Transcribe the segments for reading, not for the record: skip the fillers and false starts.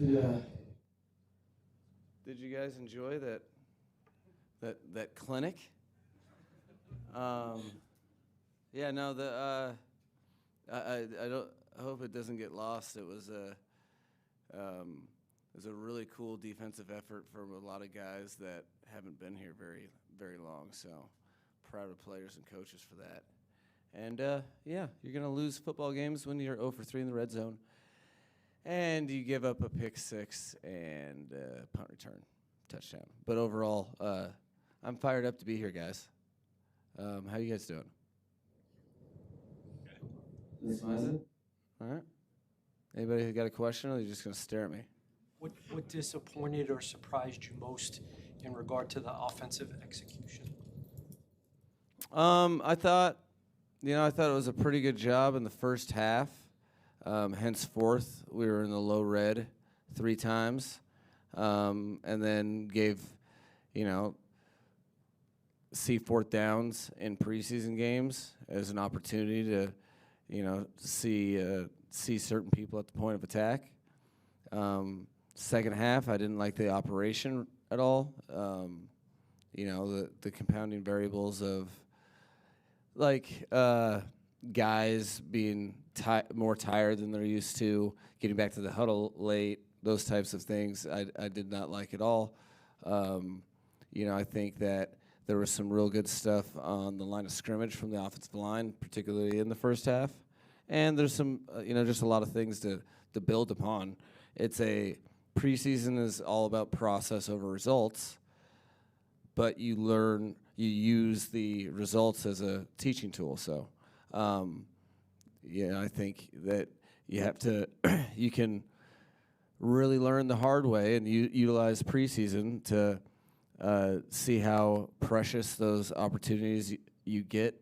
Did you guys enjoy that clinic? Yeah, no, I don't. I hope it doesn't get lost. It was a really cool defensive effort from a lot of guys that haven't been here very long. So proud of players and coaches for that. And yeah, you're gonna lose football games when you're 0 for 3 in the red zone, and you give up a pick six and punt return touchdown. But overall, I'm fired up to be here, guys. How you guys doing? This was it. All right. Anybody who got a question, or are you just gonna stare at me? What disappointed or surprised you most in regard to the offensive execution? I thought it was a pretty good job in the first half. Henceforth, we were in the low red 3 times, and then gave, see fourth downs in preseason games as an opportunity to, see certain people at the point of attack. Second half, I didn't like the operation at all. The compounding variables of guys being more tired than they're used to, getting back to the huddle late, those types of things I did not like at all. I think that there was some real good stuff on the line of scrimmage from the offensive line, particularly in the first half. And there's some, just a lot of things to build upon. Preseason is all about process over results, but you use the results as a teaching tool. So, I think that you can really learn the hard way and utilize preseason to see how precious those opportunities you get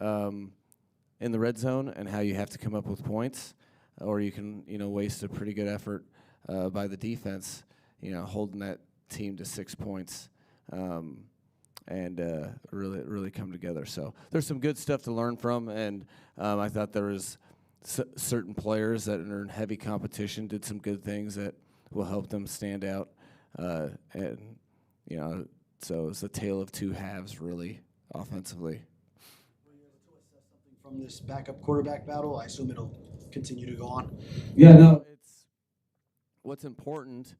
in the red zone and how you have to come up with points, or you can, waste a pretty good effort by the defense, holding that team to 6 points. And really come together. So there's some good stuff to learn from, and I thought there was certain players that are in heavy competition did some good things that will help them stand out. And so it's a tale of two halves, really, offensively. Were you able to assess something from this backup quarterback battle? I assume it'll continue to go on. Yeah, no. It's what's important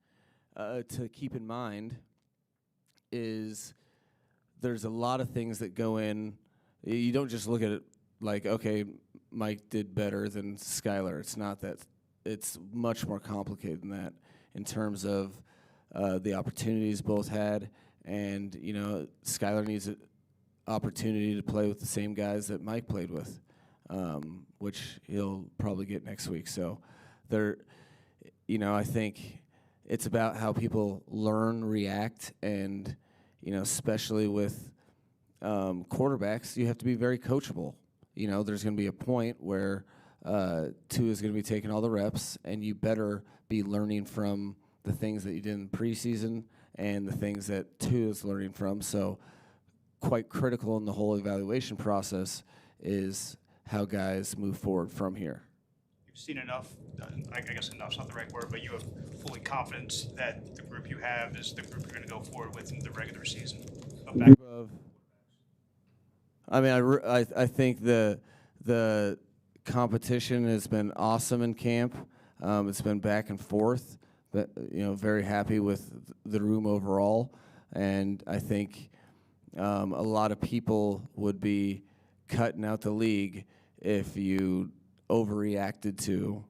to keep in mind is there's a lot of things that go in. You don't just look at it like, okay, Mike did better than Skylar. It's not that. It's much more complicated than that in terms of the opportunities both had. And, Skylar needs an opportunity to play with the same guys that Mike played with, which he'll probably get next week. So I think it's about how people learn, react, and especially with quarterbacks, you have to be very coachable. There's going to be a point where Tua is going to be taking all the reps, and you better be learning from the things that you did in preseason and the things that Tua is learning from. So quite critical in the whole evaluation process is how guys move forward from here. You've seen enough, I guess enough's not the right word, but you have fully confidence that the group you have is the group you're going to go forward with in the regular season. I think the competition has been awesome in camp. It's been back and forth, but very happy with the room overall. And I think a lot of people would be cutting out the league if you overreacted to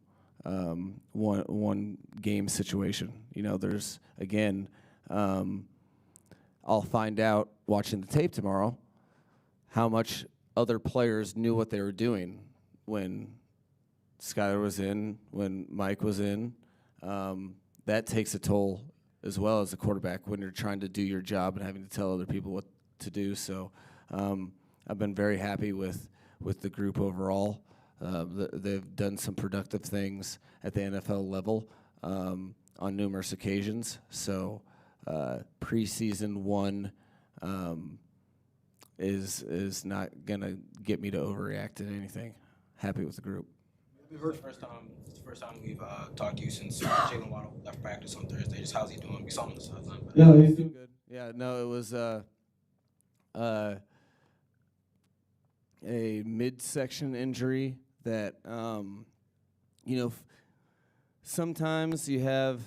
one game situation. There's again. I'll find out watching the tape tomorrow how much other players knew what they were doing when Skylar was in, when Mike was in. That takes a toll as well as a quarterback when you're trying to do your job and having to tell other people what to do. So I've been very happy with the group overall. They've done some productive things at the NFL level on numerous occasions. So preseason one is not gonna get me to overreact to anything. Happy with the group. We heard It's the first time we've talked to you since Jalen Waddle left practice on Thursday. Just how's he doing? We saw him on the sideline. No, he's doing good. Yeah, no, it was a midsection injury that sometimes you have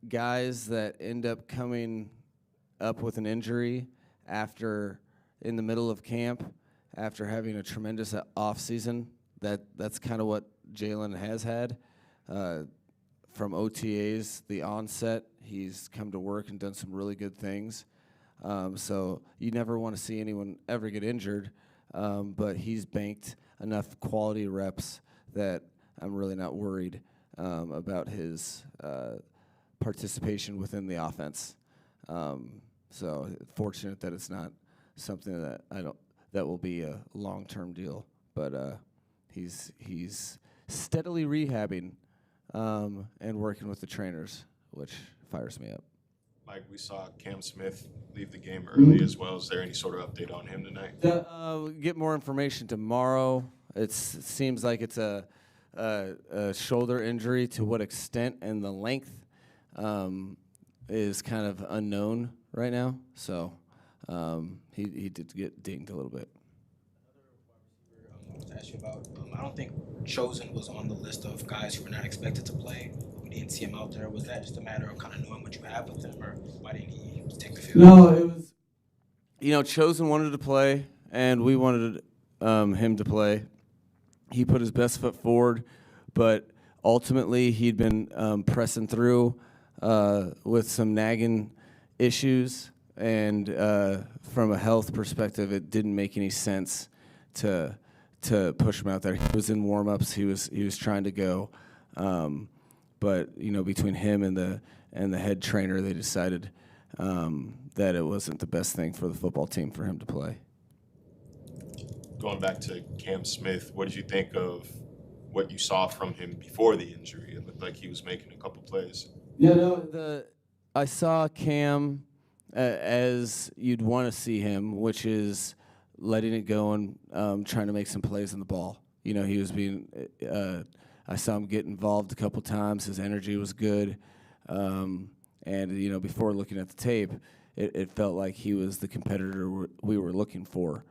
guys that end up coming up with an injury in the middle of camp after having a tremendous off season. That's kind of what Jalen has had from OTAs. The onset, he's come to work and done some really good things. So you never want to see anyone ever get injured, but he's banked enough quality reps that I'm really not worried about his participation within the offense. So fortunate that it's not something that will be a long-term deal. But he's steadily rehabbing and working with the trainers, which fires me up. Mike, we saw Cam Smith leave the game early as well. Is there any sort of update on him tonight? We'll get more information tomorrow. It seems like it's a shoulder injury. To what extent and the length is kind of unknown right now. So he did get dinged a little bit. I wanted to ask you about. I don't think Chosen was on the list of guys who were not expected to play. We didn't see him out there. Was that just a matter of kind of knowing what you have with him, or why didn't he take the field? No, it was. Chosen wanted to play, and we wanted him to play. He put his best foot forward, but ultimately he'd been pressing through with some nagging issues, and from a health perspective, it didn't make any sense to push him out there. He was in warm-ups. He was trying to go, but between him and the head trainer, they decided that it wasn't the best thing for the football team for him to play. Going back to Cam Smith, what did you think of what you saw from him before the injury? It looked like he was making a couple plays. Yeah, no, I saw Cam as you'd want to see him, which is letting it go and trying to make some plays on the ball. He was being. I saw him get involved a couple times. His energy was good, and before looking at the tape, it felt like he was the competitor we were looking for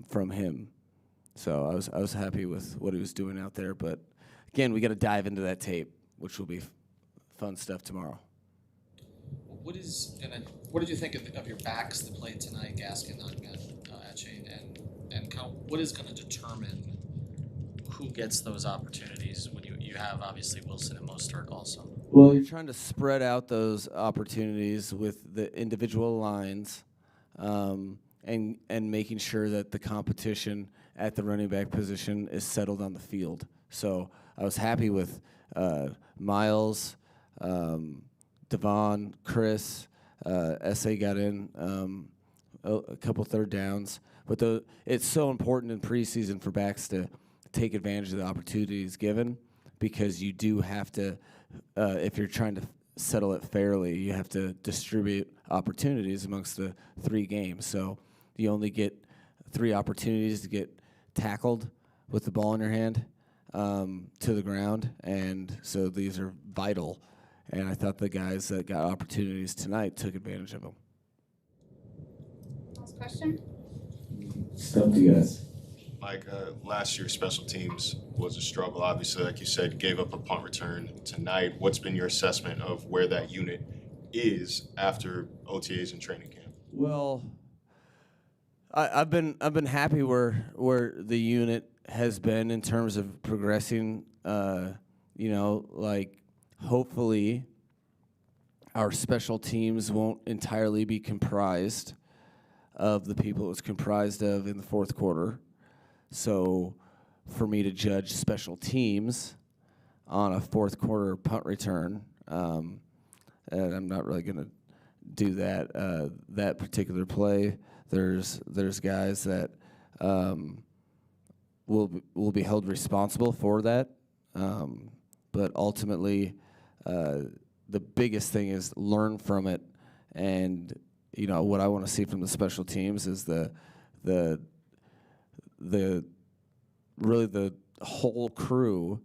from him. So I was happy with what he was doing out there. But again, we got to dive into that tape, which will be fun stuff tomorrow. What did you think of your backs that played tonight, Gaskin, Etching, and kind of what is going to determine who gets those opportunities when you have obviously Wilson and Mostert also? Well, you're trying to spread out those opportunities with the individual lines, and making sure that the competition at the running back position is settled on the field. So I was happy with Miles, Devon, Chris, SA got in a couple third downs. But it's so important in preseason for backs to take advantage of the opportunities given, because you do have to, if you're trying to settle it fairly, you have to distribute opportunities amongst the 3 games. So you only get 3 opportunities to get tackled with the ball in your hand to the ground, and so these are vital. And I thought the guys that got opportunities tonight took advantage of them. Last question. Stumped you guys. Mike, last year special teams was a struggle. Obviously, like you said, gave up a punt return tonight. What's been your assessment of where that unit is after OTAs and training camp? Well, I've been happy where the unit has been in terms of progressing. Hopefully our special teams won't entirely be comprised of the people it was comprised of in the fourth quarter. So for me to judge special teams on a fourth quarter punt return, and I'm not really going to do that particular play. There's guys that will be held responsible for that, but ultimately the biggest thing is learn from it. And what I want to see from the special teams is the whole crew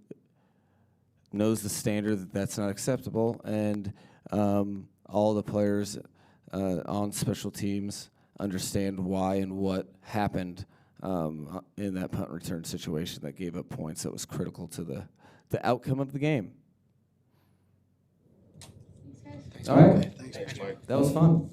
knows the standard that that's not acceptable, and all the players on special teams understand why and what happened in that punt return situation that gave up points that was critical to the outcome of the game. Thanks, All right. Thanks, Thanks, Mike. That was fun.